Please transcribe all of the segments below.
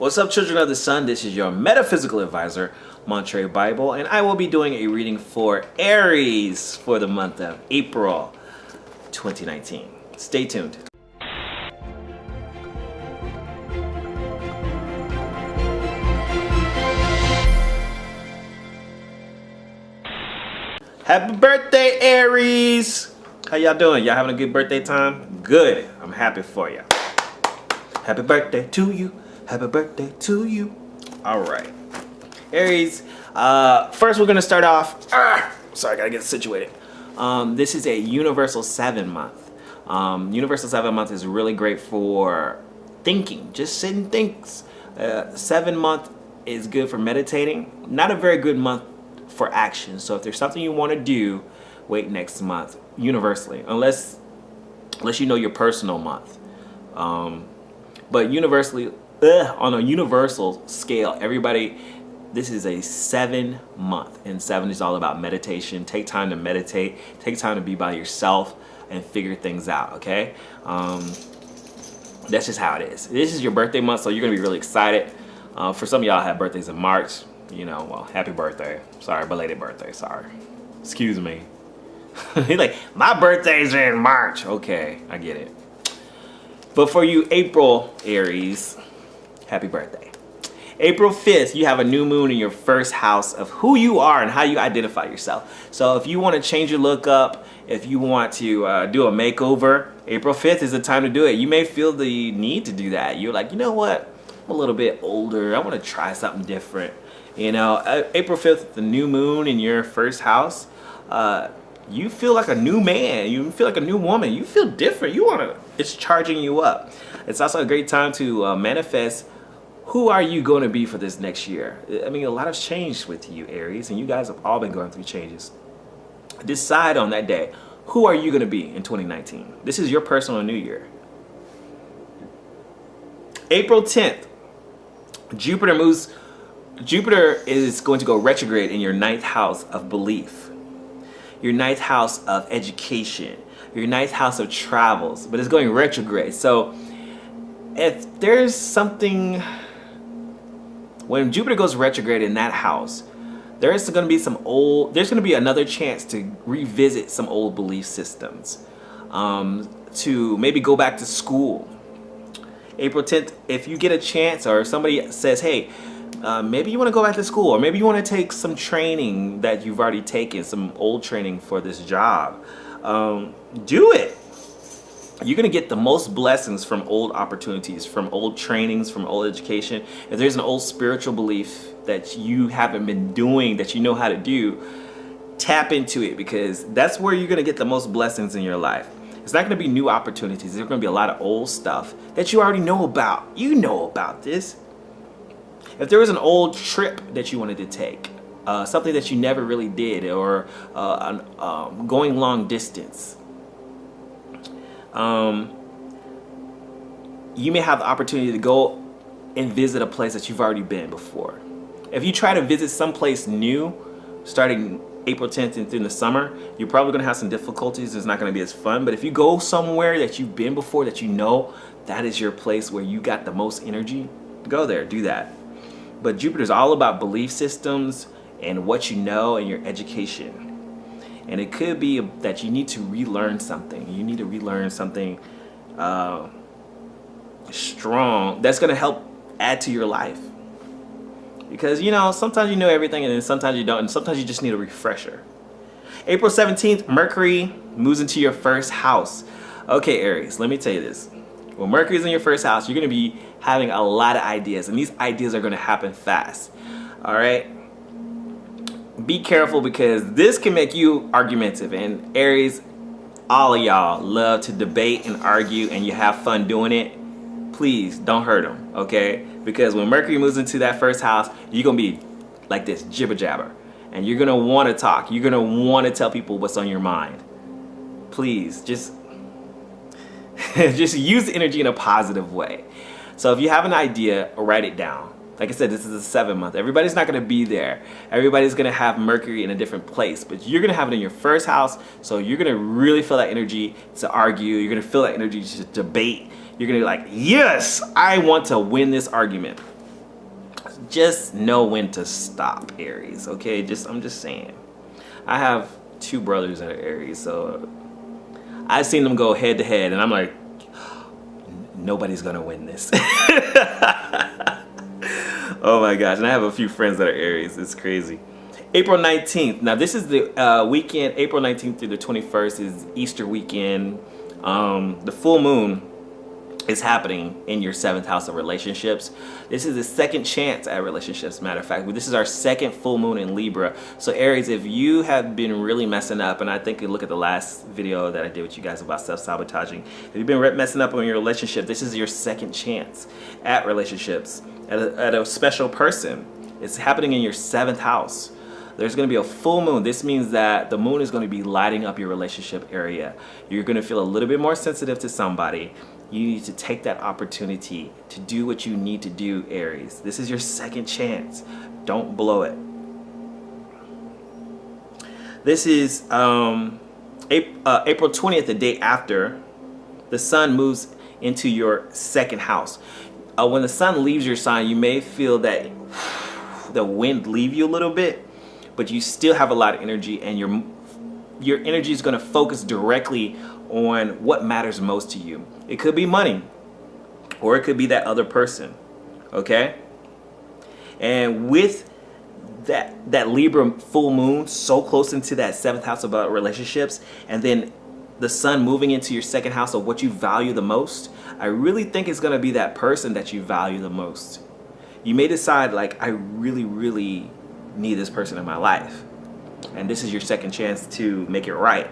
What's up, children of the sun? This is your metaphysical advisor, Monterey Bible, and I will be doing a reading for Aries for the month of April 2019. Stay tuned. Happy birthday, Aries! How y'all doing? Y'all having a good birthday time? Good. I'm happy for you. Happy birthday to you. Happy birthday to you. All right. Aries, first we're going to start off. Sorry, I got to get situated. This is a Universal 7 month. Universal 7 month is really great for thinking. Just sit and think. 7 month is good for meditating. Not a very good month for action. So if there's something you want to do, wait next month. Universally, unless you know your personal month. But universally, on a universal scale, everybody, this is a 7 month, and 7 is all about meditation. Take time to meditate. Take time to be by yourself and figure things out. Okay, that's just how it is. This is your birthday month, so you're gonna be really excited. For some of y'all have birthdays in March. You know, well, happy birthday. Sorry, belated birthday. Sorry. Excuse me. He's like, my birthday's in March. Okay, I get it. But for you April Aries, happy birthday. April 5th, you have a new moon in your first house of who you are and how you identify yourself. So if you want to change your look up, if you want to do a makeover, April 5th is the time to do it. You may feel the need to do that. You're like, you know what? I'm a little bit older. I want to try something different. You know, April 5th, the new moon in your first house, you feel like a new man. You feel like a new woman. You feel different. It's charging you up. It's also a great time to manifest who are you going to be for this next year. I mean, a lot has changed with you, Aries, and you guys have all been going through changes. Decide on that day, who are you going to be in 2019? This is your personal new year. April 10th, Jupiter is going to go retrograde in your 9th house of belief, your 9th house of education, your 9th house of travels, but it's going retrograde. So if there's something, when Jupiter goes retrograde in that house, there's going to be another chance to revisit some old belief systems, to maybe go back to school. April 10th, if you get a chance, or somebody says, hey, maybe you want to go back to school, or maybe you want to take some training that you've already taken, some old training for this job, do it. You're going to get the most blessings from old opportunities, from old trainings, from old education. If there's an old spiritual belief that you haven't been doing, that you know how to do, tap into it, because that's where you're going to get the most blessings in your life. It's not going to be new opportunities. There's going to be a lot of old stuff that you already know about. You know about this. If there was an old trip that you wanted to take, something that you never really did, or going long distance, you may have the opportunity to go and visit a place that you've already been before. If you try to visit someplace new, starting April 10th and through the summer, you're probably going to have some difficulties. It's not going to be as fun. But if you go somewhere that you've been before, that you know that is your place where you got the most energy, go there, do that. But Jupiter's all about belief systems and what you know and your education. And it could be that you need to relearn something. You need to relearn something strong that's going to help add to your life. Because, you know, sometimes you know everything, and then sometimes you don't, and sometimes you just need a refresher. April 17th, Mercury moves into your first house. Okay, Aries, let me tell you this. When Mercury's in your first house, you're going to be having a lot of ideas, and these ideas are going to happen fast. All right? Be careful, because this can make you argumentative. And Aries, all of y'all love to debate and argue, and you have fun doing it. Please don't hurt them, okay? Because when Mercury moves into that first house, you're going to be like this, jibber jabber. And you're going to want to talk. You're going to want to tell people what's on your mind. Please, just use the energy in a positive way. So if you have an idea, write it down. Like I said, this is a 7 month. Everybody's not going to be there. Everybody's going to have Mercury in a different place, but you're going to have it in your first house. So you're going to really feel that energy to argue. You're going to feel that energy to debate. You're going to be like, yes, I want to win this argument. just know when to stop, Aries. Okay, I'm just saying. I have 2 brothers that are Aries, so I've seen them go head to head, and I'm like, nobody's gonna win this. Oh my gosh, and I have a few friends that are Aries. It's crazy. April 19th. Now this is the weekend. April 19th through the 21st is Easter weekend. The full moon is happening in your 7th house of relationships. This is the second chance at relationships, matter of fact. This is our second full moon in Libra. So Aries, if you have been really messing up, and I think you look at the last video that I did with you guys about self-sabotaging, if you've been messing up on your relationship, this is your second chance at relationships, at a special person. It's happening in your 7th house. There's going to be a full moon. This means that the moon is going to be lighting up your relationship area. You're going to feel a little bit more sensitive to somebody. You need to take that opportunity to do what you need to do, Aries. This is your second chance. Don't blow it. This is April 20th, the day after. The sun moves into your 2nd house. When the sun leaves your sign, you may feel that the wind leave you a little bit, but you still have a lot of energy, and your energy is going to focus directly on what matters most to you. It could be money, or it could be that other person, okay? And with that Libra full moon so close into that 7th house about relationships, and then the sun moving into your 2nd house of what you value the most, I really think it's going to be that person that you value the most. You may decide, like, I really, really need this person in my life, and this is your second chance to make it right.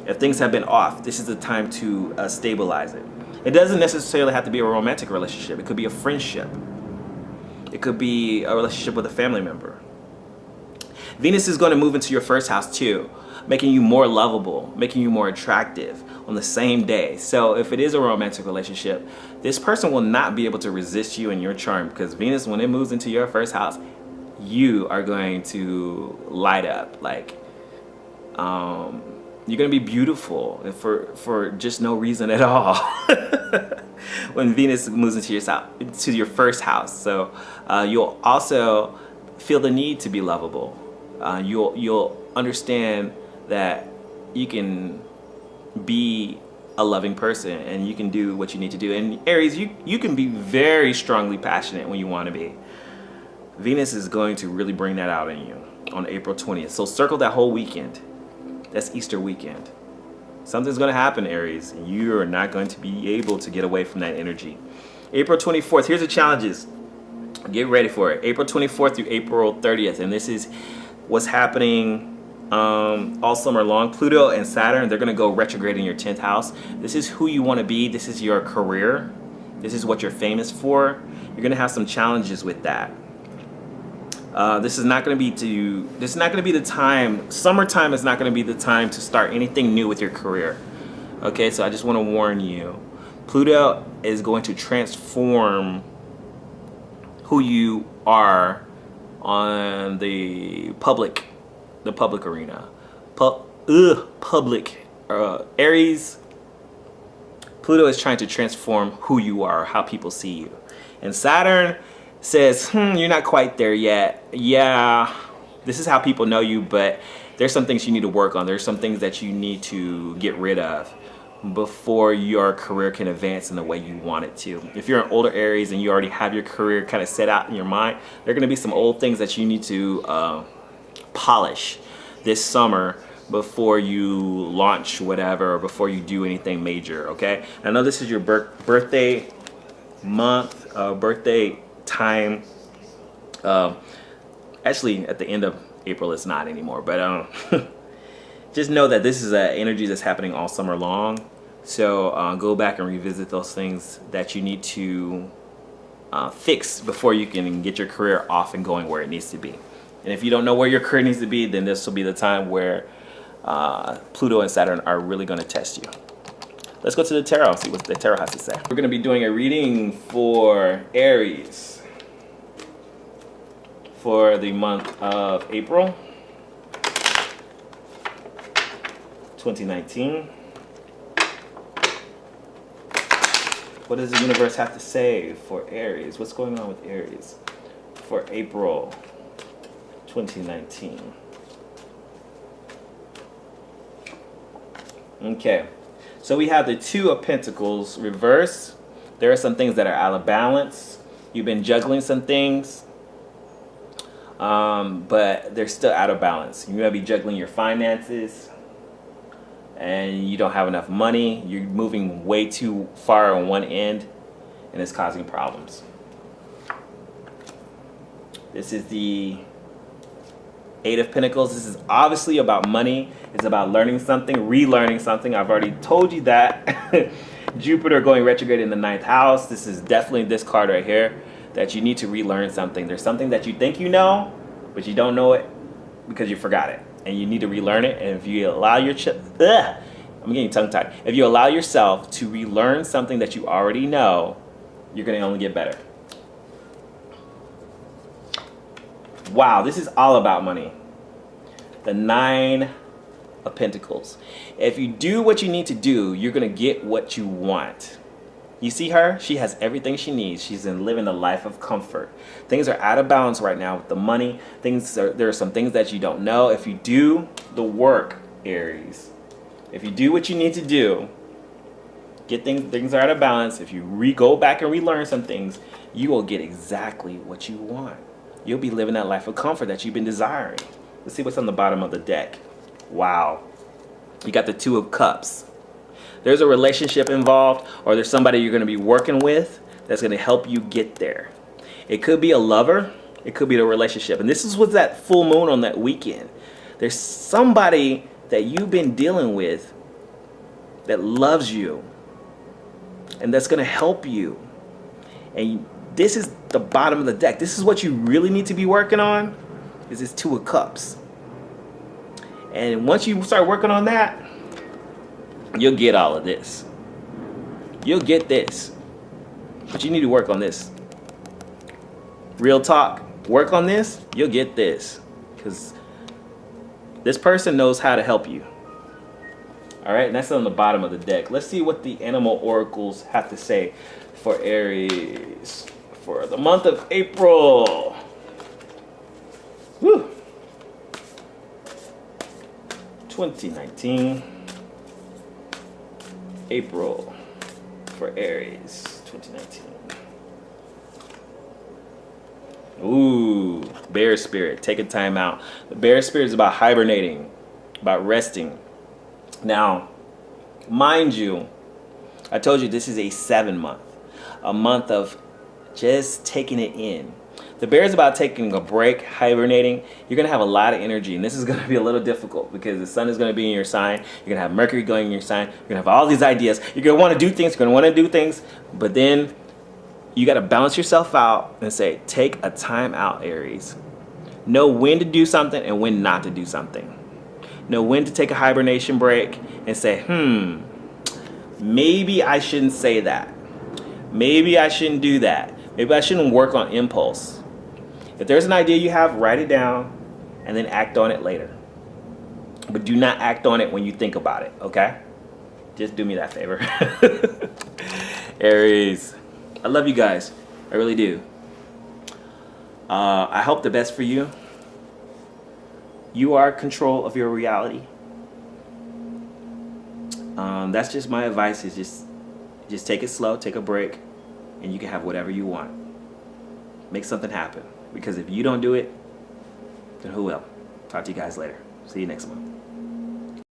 If things have been off, this is the time to stabilize it. It doesn't necessarily have to be a romantic relationship. It could be a friendship. It could be a relationship with a family member. Venus is going to move into your 1st house too, making you more lovable, making you more attractive on the same day. So if it is a romantic relationship, this person will not be able to resist you and your charm, because Venus, when it moves into your 1st house, you are going to light up. Like, you're going to be beautiful for just no reason at all when Venus moves into your 1st house. So you'll also feel the need to be lovable. You'll understand that you can be a loving person, and you can do what you need to do. And Aries, you can be very strongly passionate when you want to be. Venus is going to really bring that out in you on April 20th. So circle that whole weekend. That's Easter weekend. Something's going to happen, Aries, and you are not going to be able to get away from that energy. April 24th, here's the challenges. Get ready for it. April 24th through April 30th, and this is what's happening all summer long. Pluto and Saturn, they're going to go retrograde in your 10th house. This is who you want to be. This is your career. This is what you're famous for. You're going to have some challenges with that. This is not going to be the time. Summertime is not going to be the time to start anything new with your career. Okay, so I just want to warn you. Pluto is going to transform who you are on the public arena. Aries, Pluto is trying to transform who you are, how people see you. And Saturn says, you're not quite there yet. Yeah, this is how people know you, but there's some things you need to work on. There's some things that you need to get rid of before your career can advance in the way you want it to. If you're an older Aries and you already have your career kind of set out in your mind, there are going to be some old things that you need to polish this summer before you launch whatever, or before you do anything major, okay? I know this is your birthday month, birthday time. Actually, at the end of April, it's not anymore, but just know that this is an energy that's happening all summer long. So go back and revisit those things that you need to fix before you can get your career off and going where it needs to be. And if you don't know where your career needs to be, then this will be the time where Pluto and Saturn are really going to test you. Let's go to the tarot and see what the tarot has to say. We're going to be doing a reading for Aries for the month of April 2019. What does the universe have to say for Aries? What's going on with Aries? for April 2019. Okay, so we have the Two of Pentacles reversed. There are some things that are out of balance. You've been juggling some things, but they're still out of balance. You might be juggling your finances, and you don't have enough money. You're moving way too far on one end, and it's causing problems. This is the Eight of Pentacles. This is obviously about money. It's about learning something, relearning something. I've already told you that. Jupiter going retrograde in the 9th house. This is definitely this card right here, that you need to relearn something. There's something that you think you know, but you don't know it because you forgot it. And you need to relearn it. And if you allow your I'm getting tongue-tied. If you allow yourself to relearn something that you already know, you're going to only get better. Wow, this is all about money. The 9 of Pentacles. If you do what you need to do, you're going to get what you want. You see her? She has everything she needs. She's living a life of comfort. Things are out of balance right now with the money. There are some things that you don't know. If you do the work, Aries, if you do what you need to do, things are out of balance. If you go back and relearn some things, you will get exactly what you want. You'll be living that life of comfort that you've been desiring. Let's see what's on the bottom of the deck. Wow. You got the Two of Cups. There's a relationship involved, or there's somebody you're going to be working with that's going to help you get there. It could be a lover. It could be the relationship. And this is what's that full moon on that weekend. There's somebody that you've been dealing with that loves you and that's going to help you. And this is the bottom of the deck. This is what you really need to be working on, is this Two of Cups. And once you start working on that, you'll get all of this. You'll get this. But you need to work on this. Real talk. Work on this, you'll get this. Because this person knows how to help you. All right, and that's on the bottom of the deck. Let's see what the animal oracles have to say for Aries for the month of April. Woo. 2019. April for Aries 2019. Ooh, bear spirit, take a time out. The bear spirit is about hibernating, about resting. Now, mind you, I told you this is a 7-month, a month of just taking it in. The bear is about taking a break, hibernating. You're going to have a lot of energy, and this is going to be a little difficult because the sun is going to be in your sign. You're going to have Mercury going in your sign. You're going to have all these ideas. You're going to want to do things. You're going to want to do things, but then you got to balance yourself out and say, take a time out, Aries. Know when to do something and when not to do something. Know when to take a hibernation break and say, maybe I shouldn't say that. Maybe I shouldn't do that. Maybe I shouldn't work on impulse. If there's an idea you have, write it down and then act on it later. But do not act on it when you think about it, okay? Just do me that favor. Aries, I love you guys. I really do. I hope the best for you. You are in control of your reality. That's just my advice, is just take it slow, take a break, and you can have whatever you want. Make something happen. Because if you don't do it, then who will? Talk to you guys later. See you next month.